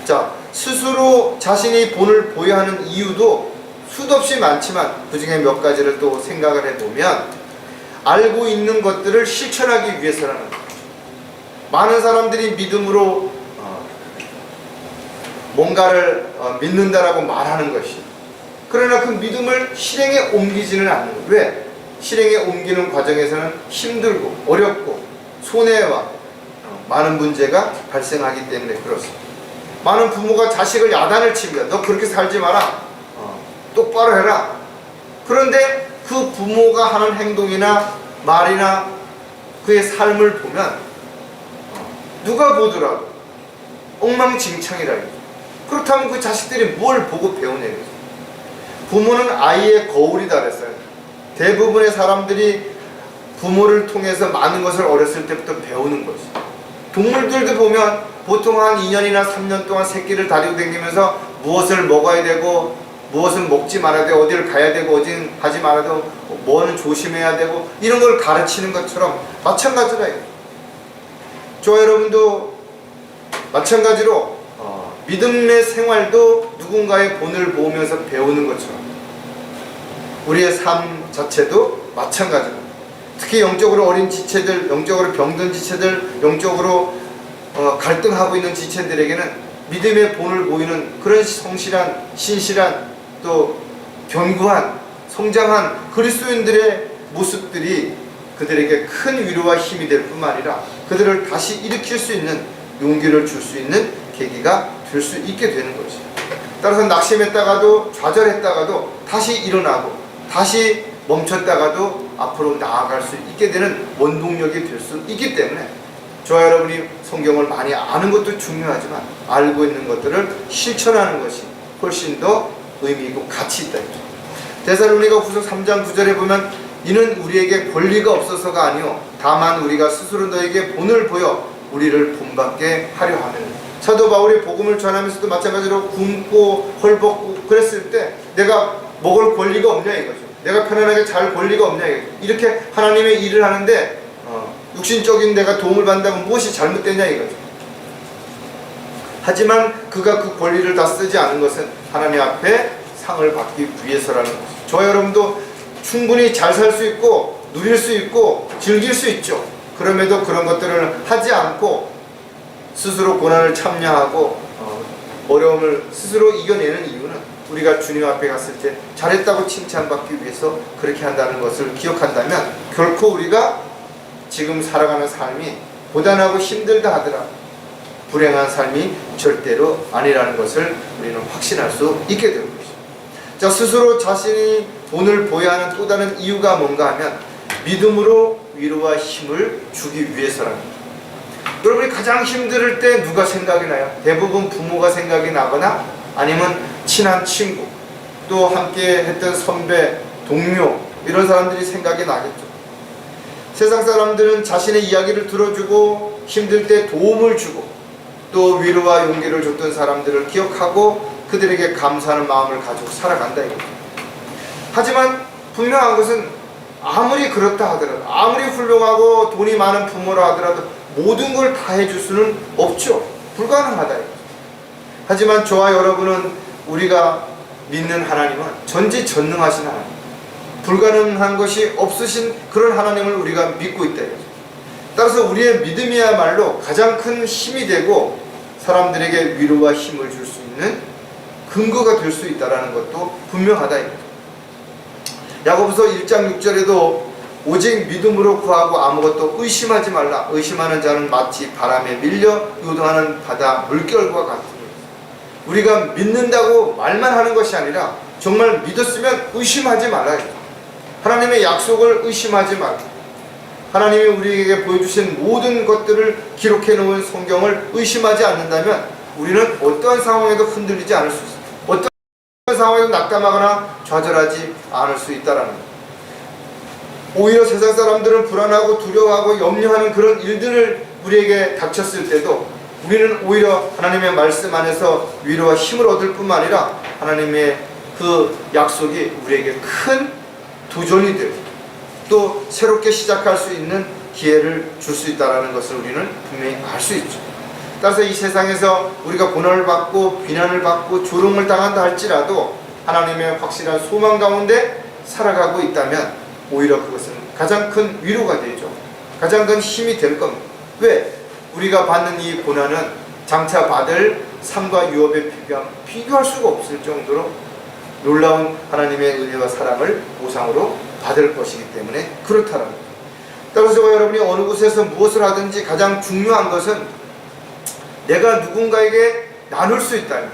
자, 스스로 자신이 본을 보여야 하는 이유도 수도 없이 많지만 그 중에 몇 가지를 또 생각을 해보면, 알고 있는 것들을 실천하기 위해서라는 거죠. 많은 사람들이 믿음으로 뭔가를 믿는다라고 말하는 것이, 그러나 그 믿음을 실행에 옮기지는 않는 거예요. 왜? 실행에 옮기는 과정에서는 힘들고 어렵고 손해와 많은 문제가 발생하기 때문에 그렇습니다. 많은 부모가 자식을 야단을 칩니다. 너 그렇게 살지 마라. 똑바로 해라. 그런데 그 부모가 하는 행동이나 말이나 그의 삶을 보면 누가 보더라도 엉망진창이라. 그렇다면 그 자식들이 뭘 보고 배우냐고요. 부모는 아이의 거울이다 그랬어요. 대부분의 사람들이 부모를 통해서 많은 것을 어렸을 때부터 배우는 것이. 동물들도 보면 보통 한 2년이나 3년 동안 새끼를 다리고 다니면서 무엇을 먹어야 되고 무엇은 먹지 말아야 되고 어디를 가야 되고 어디는 가지 말아야 되고 뭐는 조심해야 되고 이런 걸 가르치는 것처럼 마찬가지라. 저 여러분도 마찬가지로 믿음의 생활도 누군가의 본을 보면서 배우는 것처럼 우리의 삶 자체도 마찬가지입니다. 특히 영적으로 어린 지체들, 영적으로 병든 지체들, 영적으로 갈등하고 있는 지체들에게는 믿음의 본을 보이는 그런 성실한, 신실한, 또 견고한, 성장한 그리스도인들의 모습들이 그들에게 큰 위로와 힘이 될 뿐만 아니라 그들을 다시 일으킬 수 있는 용기를 줄 수 있는 계기가 될 수 있게 되는 것이죠. 따라서 낙심했다가도 좌절했다가도 다시 일어나고 다시 멈췄다가도 앞으로 나아갈 수 있게 되는 원동력이 될 수 있기 때문에 저와 여러분이 성경을 많이 아는 것도 중요하지만 알고 있는 것들을 실천하는 것이 훨씬 더 의미 있고 가치 있다. 데살로니가 후서 3장 9절에 보면 이는 우리에게 권리가 없어서가 아니요 다만 우리가 스스로 너에게 본을 보여 우리를 본받게 하려 하면. 사도 바울이 복음을 전하면서도 마찬가지로 굶고 헐벗고 그랬을 때 내가 먹을 권리가 없냐 이거죠. 내가 편안하게 잘 권리가 없냐 이거죠. 이렇게 하나님의 일을 하는데 육신적인 내가 도움을 받는다면 무엇이 잘못되냐 이거죠. 하지만 그가 그 권리를 다 쓰지 않은 것은 하나님 앞에 상을 받기 위해서라는 것이죠. 저와 여러분도 충분히 잘 살 수 있고 누릴 수 있고 즐길 수 있죠. 그럼에도 그런 것들을 하지 않고 스스로 고난을 참여하고 어려움을 스스로 이겨내는 이유는 우리가 주님 앞에 갔을 때 잘했다고 칭찬받기 위해서 그렇게 한다는 것을 기억한다면 결코 우리가 지금 살아가는 삶이 고단하고 힘들다 하더라도 불행한 삶이 절대로 아니라는 것을 우리는 확신할 수 있게 되는 것이죠. 자, 스스로 자신이 본을 보여야 하는 또 다른 이유가 뭔가 하면 믿음으로 위로와 힘을 주기 위해서라는 거죠. 여러분이 가장 힘들 때 누가 생각이 나요? 대부분 부모가 생각이 나거나 아니면 친한 친구, 또 함께 했던 선배, 동료 이런 사람들이 생각이 나겠죠. 세상 사람들은 자신의 이야기를 들어주고 힘들 때 도움을 주고 또 위로와 용기를 줬던 사람들을 기억하고 그들에게 감사하는 마음을 가지고 살아간다 이거죠. 하지만 분명한 것은 아무리 그렇다 하더라도 아무리 훌륭하고 돈이 많은 부모라 하더라도 모든 걸 다 해줄 수는 없죠. 불가능하다 이거죠. 하지만 저와 여러분은 우리가 믿는 하나님은 전지전능하신 하나님, 불가능한 것이 없으신 그런 하나님을 우리가 믿고 있다 이거죠. 따라서 우리의 믿음이야말로 가장 큰 힘이 되고 사람들에게 위로와 힘을 줄 수 있는 근거가 될 수 있다는 것도 분명하다 이거죠. 야고보서 1장 6절에도 오직 믿음으로 구하고 아무것도 의심하지 말라. 의심하는 자는 마치 바람에 밀려 요동하는 바다 물결과 같으니. 우리가 믿는다고 말만 하는 것이 아니라 정말 믿었으면 의심하지 말아요. 하나님의 약속을 의심하지 말고, 하나님이 우리에게 보여주신 모든 것들을 기록해 놓은 성경을 의심하지 않는다면 우리는 어떠한 상황에도 흔들리지 않을 수 있습니다. 어떠한 상황에도 낙담하거나 좌절하지 않을 수 있다라는 것. 오히려 세상 사람들은 불안하고 두려워하고 염려하는 그런 일들을 우리에게 닥쳤을 때도 우리는 오히려 하나님의 말씀 안에서 위로와 힘을 얻을 뿐만 아니라 하나님의 그 약속이 우리에게 큰 도전이 되고 또 새롭게 시작할 수 있는 기회를 줄 수 있다는 것을 우리는 분명히 알 수 있죠. 따라서 이 세상에서 우리가 고난을 받고 비난을 받고 조롱을 당한다 할지라도 하나님의 확실한 소망 가운데 살아가고 있다면 오히려 그것은 가장 큰 위로가 되죠. 가장 큰 힘이 될 겁니다. 왜? 우리가 받는 이 고난은 장차 받을 삶과 유업에 비교할 수가 없을 정도로 놀라운 하나님의 은혜와 사랑을 보상으로 받을 것이기 때문에 그렇다는 겁니다. 따라서 여러분이 어느 곳에서 무엇을 하든지 가장 중요한 것은 내가 누군가에게 나눌 수 있다면,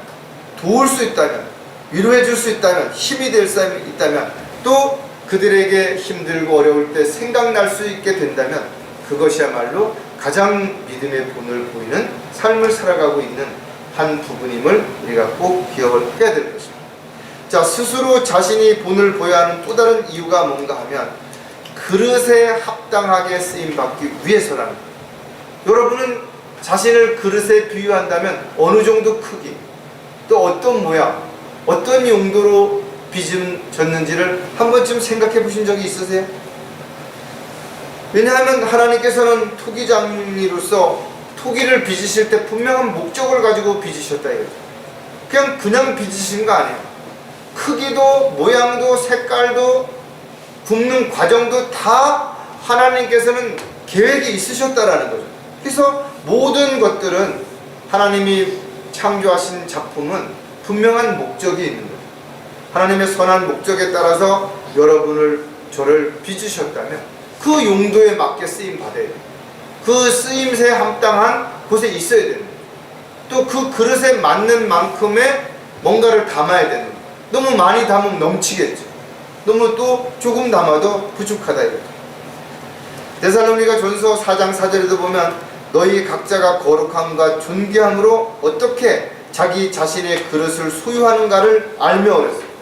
도울 수 있다면, 위로해 줄 수 있다면, 힘이 될 사람이 있다면, 또 그들에게 힘들고 어려울 때 생각날 수 있게 된다면 그것이야말로 가장 믿음의 본을 보이는 삶을 살아가고 있는 한 부분임을 우리가 꼭 기억을 해야 될 것입니다. 자, 스스로 자신이 본을 보여야 하는 또 다른 이유가 뭔가 하면 그릇에 합당하게 쓰임받기 위해서라는 거예요. 여러분은 자신을 그릇에 비유한다면 어느 정도 크기, 또 어떤 모양, 어떤 용도로 빚어졌는지를 한 번쯤 생각해 보신 적이 있으세요? 왜냐하면 하나님께서는 토기장로로서 토기를 빚으실 때 분명한 목적을 가지고 빚으셨다 이거죠. 그냥 빚으신 거 아니에요. 크기도 모양도 색깔도 굽는 과정도 다 하나님께서는 계획이 있으셨다라는 거죠. 그래서 모든 것들은 하나님이 창조하신 작품은 분명한 목적이 있는 거죠. 하나님의 선한 목적에 따라서 여러분을 저를 빚으셨다면 그 용도에 맞게 쓰임 받아야 돼요. 그 쓰임새에 합당한 곳에 있어야 됩니다. 또 그 그릇에 맞는 만큼의 뭔가를 담아야 되는 거예요. 너무 많이 담으면 넘치겠죠. 너무 또 조금 담아도 부족하다 이거죠. 데살로니가 전서 4장 4절에도 보면 너희 각자가 거룩함과 존귀함으로 어떻게 자기 자신의 그릇을 소유하는가를 알며 그랬어요.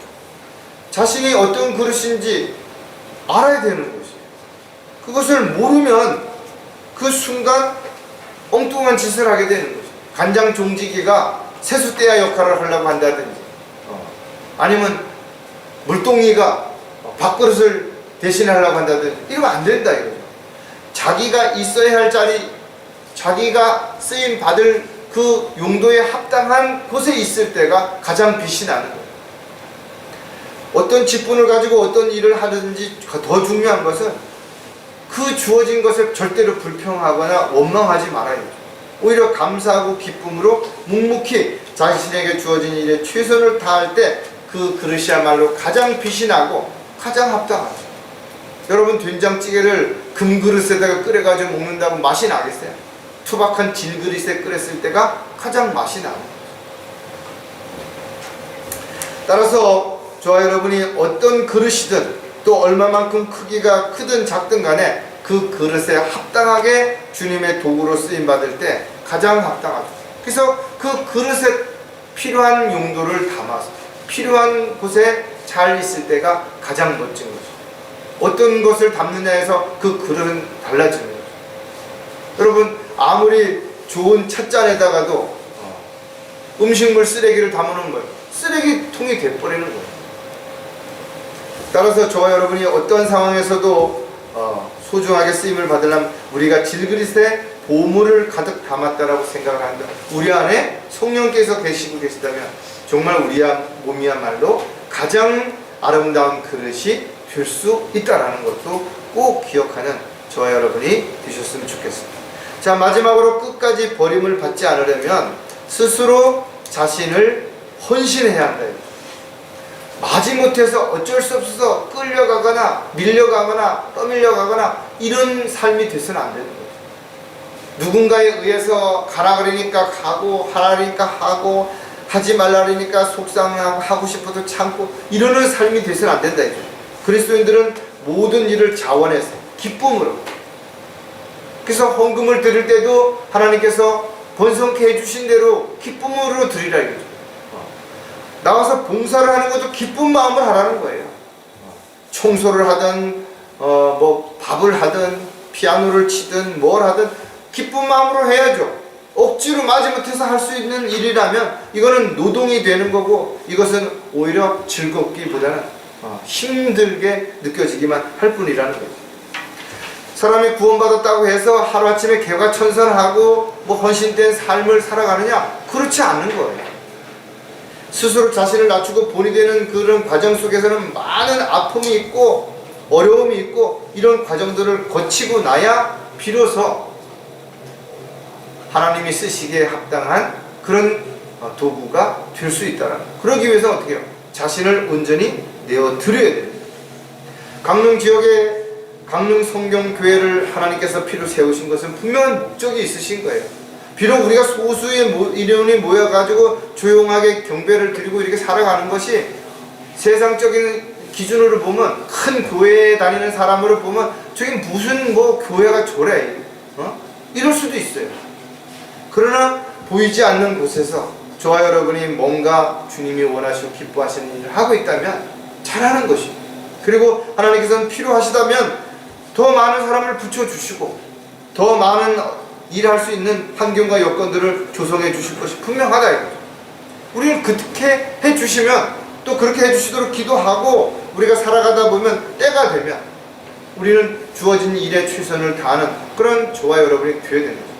자신이 어떤 그릇인지 알아야 되는 것이에요. 그것을 모르면 그 순간 엉뚱한 짓을 하게 되는 거죠. 간장 종지기가 세숫대야 역할을 하려고 한다든지 아니면 물동이가 밥그릇을 대신하려고 한다든지 이러면 안 된다 이거죠. 자기가 있어야 할 자리, 자기가 쓰임 받을 그 용도에 합당한 곳에 있을 때가 가장 빛이 나는 거예요. 어떤 직분을 가지고 어떤 일을 하든지 더 중요한 것은 그 주어진 것을 절대로 불평하거나 원망하지 말아야죠. 오히려 감사하고 기쁨으로 묵묵히 자신에게 주어진 일에 최선을 다할 때 그 그릇이야말로 가장 빛이 나고 가장 합당하죠. 여러분 된장찌개를 금그릇에다가 끓여가지고 먹는다고 맛이 나겠어요? 투박한 질그릇에 끓였을 때가 가장 맛이 나는 거죠. 따라서 저와 여러분이 어떤 그릇이든 또 얼마만큼 크기가 크든 작든 간에 그 그릇에 합당하게 주님의 도구로 쓰임받을 때 가장 합당하죠. 그래서 그 그릇에 필요한 용도를 담아서 필요한 곳에 잘 있을 때가 가장 멋진 거죠. 어떤 것을 담느냐에서 그 그릇은 달라지는 거죠. 여러분 아무리 좋은 찻잔에다가도 음식물 쓰레기를 담아놓은 거예요. 쓰레기통이 돼버리는 거예요. 따라서 저와 여러분이 어떤 상황에서도 소중하게 쓰임을 받으려면 우리가 질그릇에 보물을 가득 담았다라고 생각을 한다. 우리 안에 성령께서 계시고 계시다면 정말 우리 몸이야말로 가장 아름다운 그릇이 될 수 있다라는 것도 꼭 기억하는 저와 여러분이 되셨으면 좋겠습니다. 자, 마지막으로 끝까지 버림을 받지 않으려면 스스로 자신을 헌신해야 한다. 마지못해서 어쩔 수 없어서 끌려가거나 밀려가거나 떠밀려가거나 이런 삶이 돼서는 안 되는 거예요. 누군가에 의해서 가라 그러니까 가고 하라 그러니까 하고 하지 말라니까 속상하고 하고 싶어도 참고 이러는 삶이 되서는 안 된다 이죠. 그리스도인들은 모든 일을 자원해서 기쁨으로, 그래서 헌금을 드릴 때도 하나님께서 번성케 해주신 대로 기쁨으로 드리라 이거죠. 나와서 봉사를 하는 것도 기쁜 마음을 하라는 거예요. 청소를 하든 뭐 밥을 하든 피아노를 치든 뭘 하든 기쁜 마음으로 해야죠. 억지로 마지못해서 할 수 있는 일이라면 이거는 노동이 되는 거고, 이것은 오히려 즐겁기보다는 힘들게 느껴지기만 할 뿐이라는 거죠. 사람이 구원받았다고 해서 하루아침에 개과천선하고 뭐 헌신된 삶을 살아가느냐? 그렇지 않는 거예요. 스스로 자신을 낮추고 본이 되는 그런 과정 속에서는 많은 아픔이 있고 어려움이 있고, 이런 과정들을 거치고 나야 비로소 하나님이 쓰시기에 합당한 그런 도구가 될 수 있다는, 그러기 위해서 어떻게 해요? 자신을 온전히 내어 드려야 됩니다. 강릉 지역에 강릉 성경교회를 하나님께서 필요 세우신 것은 분명한 목적이 있으신 거예요. 비록 우리가 소수의 인원이 모여가지고 조용하게 경배를 드리고 이렇게 살아가는 것이 세상적인 기준으로 보면, 큰 교회에 다니는 사람으로 보면 저게 무슨 뭐 교회가 저래 이럴 수도 있어요. 그러나 보이지 않는 곳에서 저와 여러분이 뭔가 주님이 원하시고 기뻐하시는 일을 하고 있다면 잘하는 것이고, 그리고 하나님께서는 필요하시다면 더 많은 사람을 붙여주시고 더 많은 일할 수 있는 환경과 여건들을 조성해 주실 것이 분명하다 이거죠. 우리는 그렇게 해주시면 또 그렇게 해주시도록 기도하고, 우리가 살아가다 보면 때가 되면 우리는 주어진 일에 최선을 다하는 그런 저와 여러분이 되어야 되는 거죠.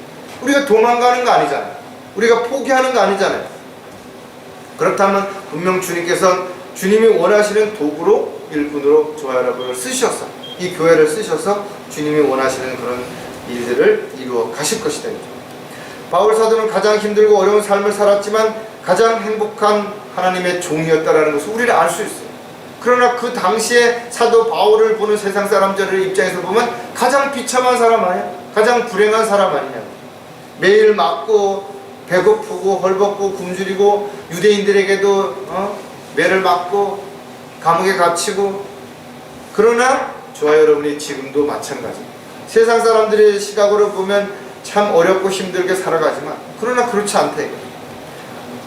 우리가 도망가는 거 아니잖아요. 우리가 포기하는 거 아니잖아요. 그렇다면 분명 주님께서는 주님이 원하시는 도구로, 일꾼으로 저와 여러분을 쓰셔서, 이 교회를 쓰셔서 주님이 원하시는 그런 일들을 이루어 가실 것이다. 바울 사도는 가장 힘들고 어려운 삶을 살았지만 가장 행복한 하나님의 종이었다라는 것을 우리는 알 수 있어요. 그러나 그 당시에 사도 바울을 보는 세상 사람들의 입장에서 보면 가장 비참한 사람 아니야? 가장 불행한 사람 아니냐? 매일 맞고 배고프고 헐벗고 굶주리고, 유대인들에게도 매를 맞고 감옥에 갇히고, 그러나 저와 여러분이 지금도 마찬가지입니다. 세상 사람들의 시각으로 보면 참 어렵고 힘들게 살아가지만, 그러나 그렇지 않다 이거죠.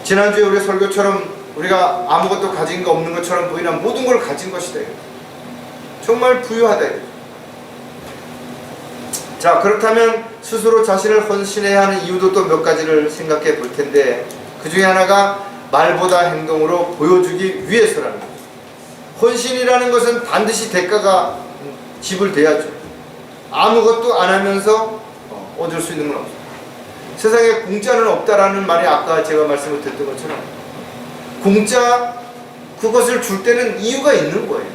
지난주에 우리 설교처럼 우리가 아무것도 가진 거 없는 것처럼 보이나 모든 걸 가진 것이다 이거죠. 정말 부유하다 이거죠. 자, 그렇다면 스스로 자신을 헌신해야 하는 이유도 또 몇 가지를 생각해 볼 텐데, 그 중에 하나가 말보다 행동으로 보여주기 위해서라는 거죠. 헌신이라는 것은 반드시 대가가 지불돼야죠. 아무것도 안 하면서 얻을 수 있는 건 없어요. 세상에 공짜는 없다라는 말이 아까 제가 말씀을 드렸던 것처럼, 공짜 그것을 줄 때는 이유가 있는 거예요.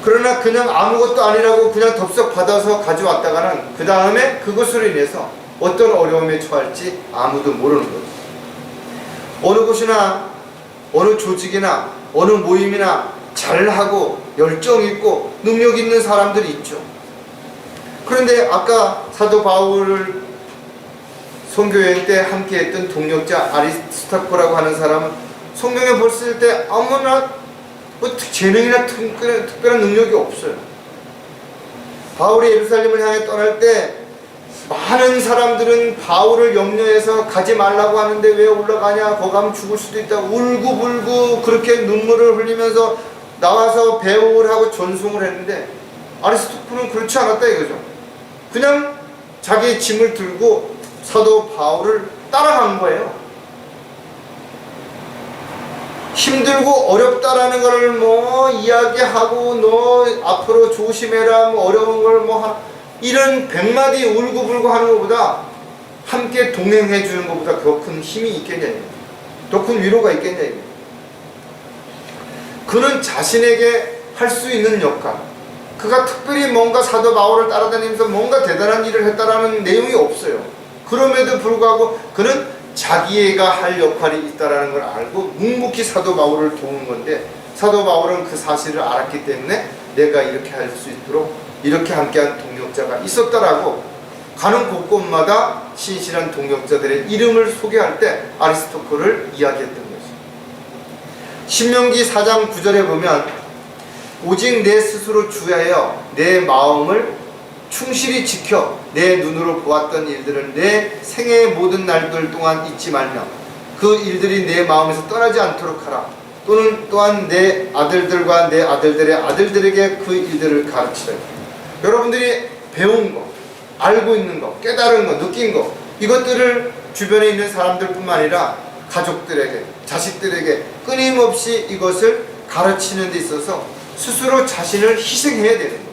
그러나 그냥 아무것도 아니라고 그냥 덥석 받아서 가져왔다가는 그 다음에 그것으로 인해서 어떤 어려움에 처할지 아무도 모르는 거죠. 어느 곳이나 어느 조직이나 어느 모임이나 잘하고 열정 있고 능력 있는 사람들이 있죠. 그런데 아까 사도 바울을 선교여행 때 함께 했던 동역자 아리스타코라고 하는 사람은 성경에 봤을 때 아무나 뭐 재능이나 특별한 능력이 없어요. 바울이 예루살렘을 향해 떠날 때 많은 사람들은 바울을 염려해서 가지 말라고 하는데 왜 올라가냐, 거기 가면 죽을 수도 있다, 울고불고 그렇게 눈물을 흘리면서 나와서 배웅을 하고 전송을 했는데, 아리스토프는 그렇지 않았다 이거죠. 그냥 자기의 짐을 들고 사도 바울을 따라간 거예요. 힘들고 어렵다라는 걸 뭐 이야기하고, 너 앞으로 조심해라, 뭐 어려운 걸 뭐 이런 100마디 울고불고 하는 것보다, 함께 동행해 주는 것보다 더 큰 힘이 있겠냐, 더 큰 위로가 있겠냐. 그는 자신에게 할 수 있는 역할, 그가 특별히 뭔가 사도 바울을 따라다니면서 뭔가 대단한 일을 했다라는 내용이 없어요. 그럼에도 불구하고 그는 자기가 할 역할이 있다라는 걸 알고 묵묵히 사도 바울을 도우는 건데, 사도 바울은 그 사실을 알았기 때문에 내가 이렇게 할 수 있도록 이렇게 함께한 동역자가 있었다라고 가는 곳곳마다 신실한 동역자들의 이름을 소개할 때 아리스토크를 이야기했던 것이죠. 신명기 4장 9절에 보면 오직 내 스스로 주하여 내 마음을 충실히 지켜 내 눈으로 보았던 일들을 내 생애의 모든 날들 동안 잊지 말며 그 일들이 내 마음에서 떠나지 않도록 하라. 또한 내 아들들과 내 아들들의 아들들에게 그 일들을 가르치라. 여러분들이 배운 거, 알고 있는 거, 깨달은 거, 느낀 거, 이것들을 주변에 있는 사람들뿐만 아니라 가족들에게, 자식들에게 끊임없이 이것을 가르치는 데 있어서 스스로 자신을 희생해야 되는 거예요.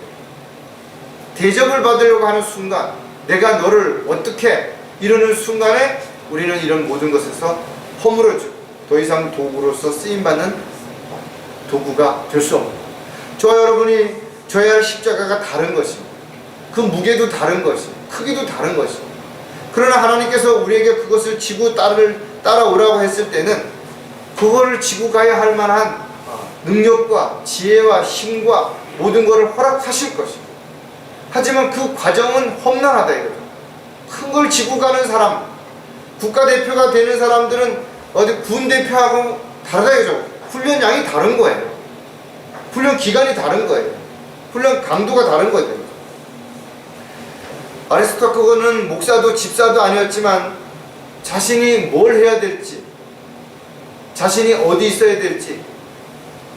대접을 받으려고 하는 순간, 내가 너를 어떻게 이러는 순간에 우리는 이런 모든 것에서 허물어지고 더 이상 도구로서 쓰임받는 도구가 될 수 없는 거예요. 저와 여러분이 져야 할 십자가가 다른 것입니다. 그 무게도 다른 것입니다. 크기도 다른 것입니다. 그러나 하나님께서 우리에게 그것을 지고 따라오라고 했을 때는 그거를 지고 가야 할 만한 능력과 지혜와 힘과 모든 것을 허락하실 것입니다. 하지만 그 과정은 험난하다 이거죠. 큰 걸 지고 가는 사람, 국가대표가 되는 사람들은 어디 군대표하고 다르다 이거죠. 훈련량이 다른 거예요. 훈련 기간이 다른 거예요. 훈련 강도가 다른 거예요. 아리스토크는 목사도 집사도 아니었지만 자신이 뭘 해야 될지, 자신이 어디 있어야 될지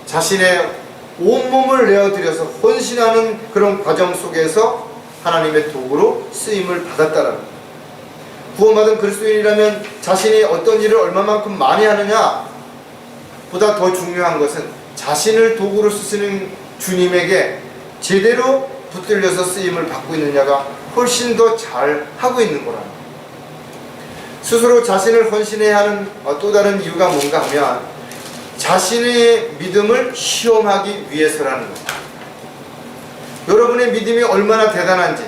자신의 온몸을 내어드려서 헌신하는 그런 과정 속에서 하나님의 도구로 쓰임을 받았다라는 거예요. 구원받은 그리스도인이라면 자신이 어떤 일을 얼마만큼 많이 하느냐 보다 더 중요한 것은 자신을 도구로 쓰시는 주님에게 제대로 붙들려서 쓰임을 받고 있느냐가 훨씬 더 잘 하고 있는 거라는 거예요. 스스로 자신을 헌신해야 하는 또 다른 이유가 뭔가 하면 자신의 믿음을 시험하기 위해서라는 거예요. 여러분의 믿음이 얼마나 대단한지,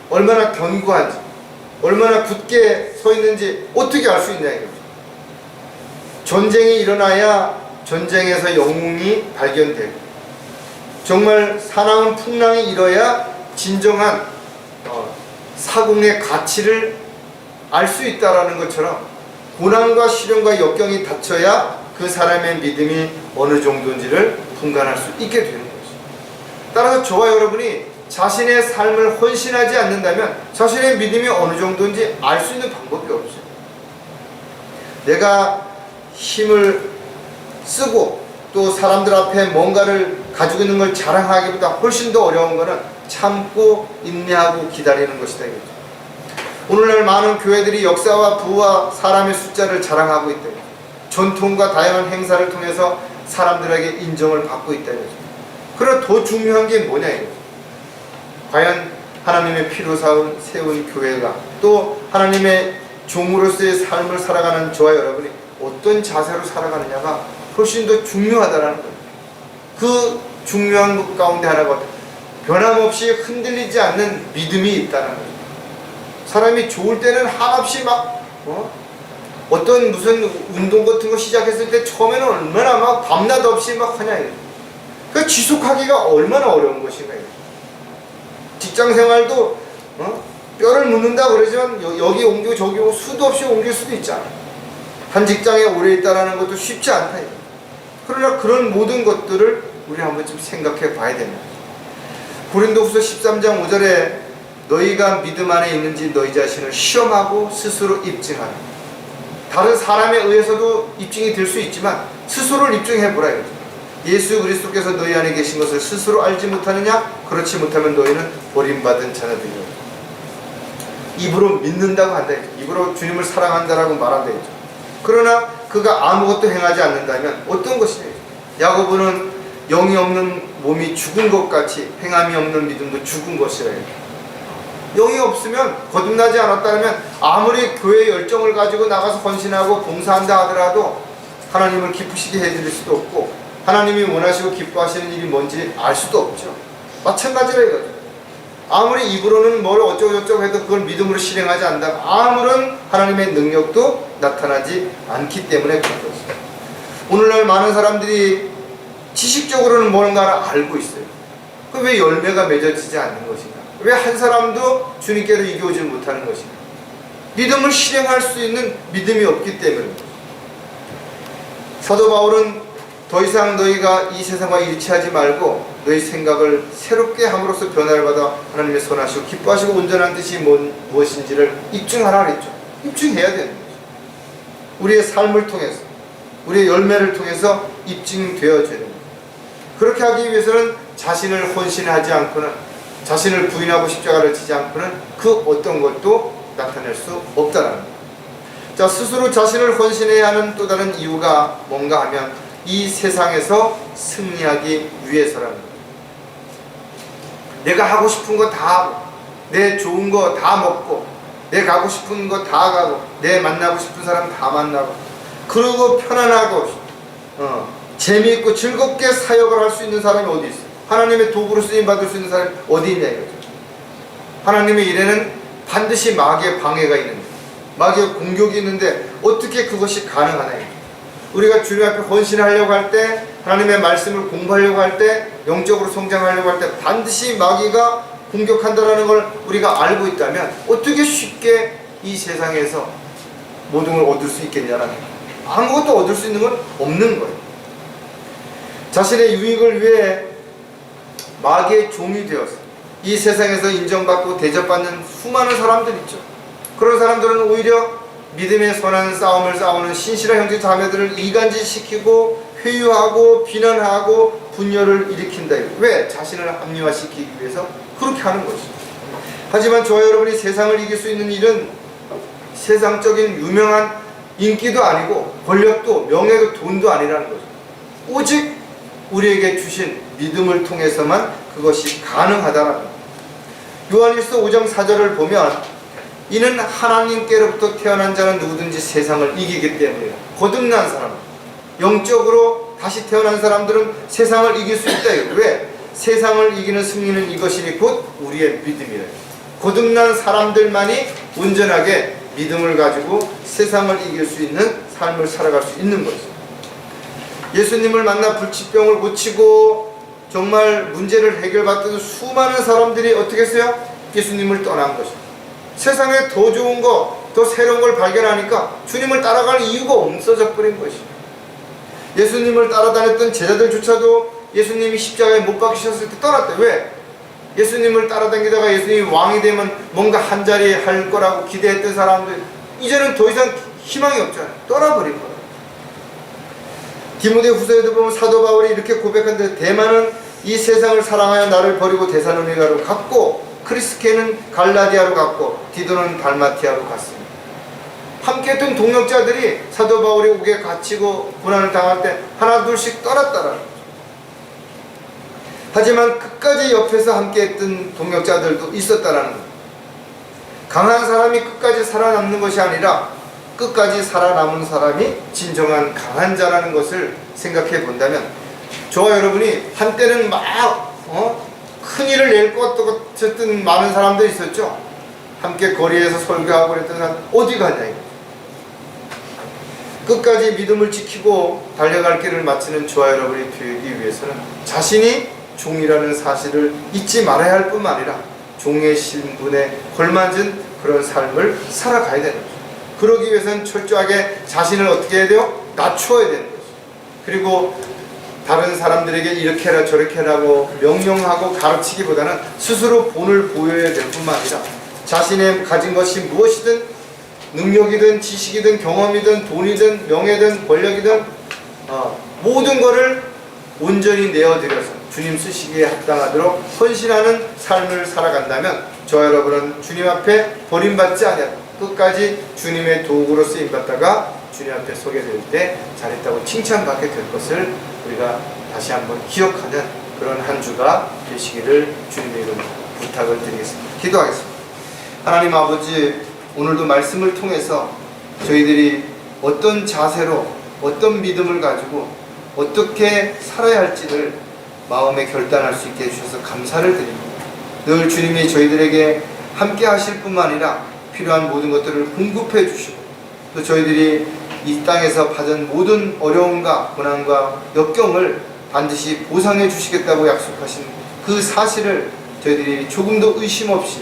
얼마나 견고한지, 얼마나 굳게 서 있는지 어떻게 알 수 있냐 이거죠. 전쟁이 일어나야 전쟁에서 영웅이 발견되고, 정말 사나운 풍랑이 일어야 진정한 사공의 가치를 알 수 있다라는 것처럼 고난과 시련과 역경이 닥쳐야 그 사람의 믿음이 어느 정도인지를 분간할 수 있게 되는 것이죠. 따라서 저와 여러분이 자신의 삶을 헌신하지 않는다면 자신의 믿음이 어느 정도인지 알 수 있는 방법이 없어요. 내가 힘을 쓰고 또 사람들 앞에 뭔가를 가지고 있는 걸 자랑하기보다 훨씬 더 어려운 것은 참고 인내하고 기다리는 것이다 이거죠. 오늘날 많은 교회들이 역사와 부와 사람의 숫자를 자랑하고 있다. 전통과 다양한 행사를 통해서 사람들에게 인정을 받고 있다 이거죠. 그러나 더 중요한 게 뭐냐 이거죠. 과연 하나님의 피로 세운 교회가 또 하나님의 종으로서의 삶을 살아가는 저와 여러분이 어떤 자세로 살아가느냐가 훨씬 더 중요하다는 거예요. 그 중요한 것 가운데 하나가 변함없이 흔들리지 않는 믿음이 있다는 거예요. 사람이 좋을 때는 한없이 막 어떤 무슨 운동 같은 거 시작했을 때 처음에는 얼마나 막 밤낮 없이 막 하냐 이거예요. 그 지속하기가 얼마나 어려운 것인가 이거예요. 직장 생활도 뼈를 묻는다 그러지만 여기 옮기고 저기 오고 수도 없이 옮길 수도 있잖아. 한 직장에 오래 있다라는 것도 쉽지 않다 이거. 그러나 그런 모든 것들을 우리 한 번쯤 생각해 봐야 됩니다. 고린도후서 13장 5절에 너희가 믿음 안에 있는지 너희 자신을 시험하고 스스로 입증하라. 다른 사람에 의해서도 입증이 될 수 있지만 스스로를 입증해 보라 이거죠. 예수 그리스도께서 너희 안에 계신 것을 스스로 알지 못하느냐? 그렇지 못하면 너희는 버림받은 자녀들이라. 입으로 믿는다고 한다 했죠. 입으로 주님을 사랑한다라고 말한다 했죠. 그러나 그가 아무것도 행하지 않는다면 어떤 것이냐? 야고보는 영이 없는 몸이 죽은 것 같이 행함이 없는 믿음도 죽은 것이라 했죠. 영이 없으면 거듭나지 않았다면 아무리 교회의 열정을 가지고 나가서 헌신하고 봉사한다 하더라도 하나님을 기쁘시게 해드릴 수도 없고 하나님이 원하시고 기뻐하시는 일이 뭔지 알 수도 없죠. 마찬가지라 이거죠. 아무리 입으로는 뭘 어쩌고저쩌고 해도 그걸 믿음으로 실행하지 않는다면 아무런 하나님의 능력도 나타나지 않기 때문에 그런 것입니다. 오늘날 많은 사람들이 지식적으로는 뭔가를 알고 있어요. 그 왜 열매가 맺어지지 않는 것인가? 왜 한 사람도 주님께로 이겨오지 못하는 것인가? 믿음을 실행할 수 있는 믿음이 없기 때문입니다. 사도 바울은 더 이상 너희가 이 세상과 일치하지 말고 너희 생각을 새롭게 함으로써 변화를 받아 하나님의 선하시고 기뻐하시고 온전한 뜻이 무엇인지를 입증하라 그랬죠. 입증해야 되는 거죠. 우리의 삶을 통해서, 우리의 열매를 통해서 입증되어져야 됩니다. 그렇게 하기 위해서는 자신을 헌신하지 않고는, 자신을 부인하고 십자가를 지지 않고는 그 어떤 것도 나타낼 수 없다는 겁니다. 자, 스스로 자신을 헌신해야 하는 또 다른 이유가 뭔가 하면 이 세상에서 승리하기 위해서라는 거예요. 내가 하고 싶은 거 다 하고, 내 좋은 거 다 먹고, 내 가고 싶은 거 다 가고, 내 만나고 싶은 사람 다 만나고, 그러고 편안하고 재미있고 즐겁게 사역을 할 수 있는 사람이 어디 있어요? 하나님의 도구로 쓰임받을 수 있는 사람이 어디 있냐 이거죠. 하나님의 일에는 반드시 마귀의 방해가 있는데, 마귀의 공격이 있는데 어떻게 그것이 가능하나 이거죠. 우리가 주님 앞에 헌신하려고 할 때, 하나님의 말씀을 공부하려고 할 때, 영적으로 성장하려고 할 때 반드시 마귀가 공격한다는 걸 우리가 알고 있다면 어떻게 쉽게 이 세상에서 모든 걸 얻을 수 있겠냐는 거예요. 아무것도 얻을 수 있는 건 없는 거예요. 자신의 유익을 위해 마귀의 종이 되어서 이 세상에서 인정받고 대접받는 수많은 사람들 있죠. 그런 사람들은 오히려 믿음의 선한 싸움을 싸우는 신실한 형제 자매들을 이간질시키고 회유하고 비난하고 분열을 일으킨다. 왜? 자신을 합리화시키기 위해서 그렇게 하는 것이죠. 하지만 저와 여러분이 세상을 이길 수 있는 일은 세상적인 유명한 인기도 아니고 권력도 명예도 돈도 아니라는 거죠. 오직 우리에게 주신 믿음을 통해서만 그것이 가능하다는 거예요. 요한일서 5장 4절을 보면 이는 하나님께로부터 태어난 자는 누구든지 세상을 이기기 때문이에요. 거듭난 사람, 영적으로 다시 태어난 사람들은 세상을 이길 수 있다. 왜? 세상을 이기는 승리는 이것이니 곧 우리의 믿음이래요. 거듭난 사람들만이 온전하게 믿음을 가지고 세상을 이길 수 있는 삶을 살아갈 수 있는 거죠. 예수님을 만나 불치병을 고치고 정말 문제를 해결받던 수많은 사람들이 어떻게 했어요? 예수님을 떠난 것이죠. 세상에 더 좋은 거, 더 새로운 걸 발견하니까 주님을 따라갈 이유가 없어져 버린 것이죠. 예수님을 따라다녔던 제자들조차도 예수님이 십자가에 못 박히셨을 때 떠났대. 왜? 예수님을 따라다니다가 예수님이 왕이 되면 뭔가 한 자리 할 거라고 기대했던 사람들 이제는 더 이상 희망이 없잖아요. 떠나버린 거예요. 디모데 후서에도 보면 사도 바울이 이렇게 고백한데, 대만은 이 세상을 사랑하여 나를 버리고 데살로니가로 갔고, 크리스케는 갈라디아로 갔고, 디도는 달마티아로 갔습니다. 함께했던 동역자들이 사도 바울이 옥에 갇히고 고난을 당할 때 하나 둘씩 떠났다라는 거죠. 하지만 끝까지 옆에서 함께했던 동역자들도 있었다라는 거죠. 강한 사람이 끝까지 살아남는 것이 아니라 끝까지 살아남은 사람이 진정한 강한 자라는 것을 생각해 본다면, 저와 여러분이 한때는 막 큰 일을 낼 것 같았던 많은 사람들이 있었죠. 함께 거리에서 설교하고 그랬던 사람 어디 가냐 이거. 끝까지 믿음을 지키고 달려갈 길을 마치는 저와 여러분이 되기 위해서는 자신이 종이라는 사실을 잊지 말아야 할 뿐만 아니라 종의 신분에 걸맞은 그런 삶을 살아가야 되는 거죠. 그러기 위해서는 철저하게 자신을 어떻게 해야 돼요? 낮춰야 되는 거죠. 그리고 다른 사람들에게 이렇게 해라 저렇게 해라고 명령하고 가르치기보다는 스스로 본을 보여야 될 뿐만 아니라 자신의 가진 것이 무엇이든, 능력이든 지식이든 경험이든 돈이든 명예든 권력이든 모든 것을 온전히 내어드려서 주님 쓰시기에 합당하도록 헌신하는 삶을 살아간다면 저와 여러분은 주님 앞에 버림받지 아니하고 끝까지 주님의 도구로 쓰임받다가 주님 앞에 서게 될 때 잘했다고 칭찬받게 될 것을 우리가 다시 한번 기억하는 그런 한 주가 되시기를 주님의 이름으로 부탁을 드리겠습니다. 기도하겠습니다. 하나님 아버지, 오늘도 말씀을 통해서 저희들이 어떤 자세로 어떤 믿음을 가지고 어떻게 살아야 할지를 마음에 결단할 수 있게 해주셔서 감사를 드립니다. 늘 주님이 저희들에게 함께 하실 뿐만 아니라 필요한 모든 것들을 공급해 주시고, 또 저희들이 이 땅에서 받은 모든 어려움과 고난과 역경을 반드시 보상해 주시겠다고 약속하신 그 사실을 저희들이 조금도 의심 없이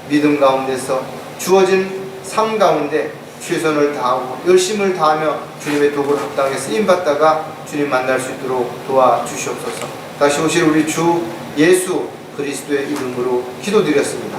믿음 가운데서 주어진 삶 가운데 최선을 다하고 열심을 다하며 주님의 도구를 합당하게 쓰임받다가 주님 만날 수 있도록 도와주시옵소서. 다시 오실 우리 주 예수 그리스도의 이름으로 기도드렸습니다.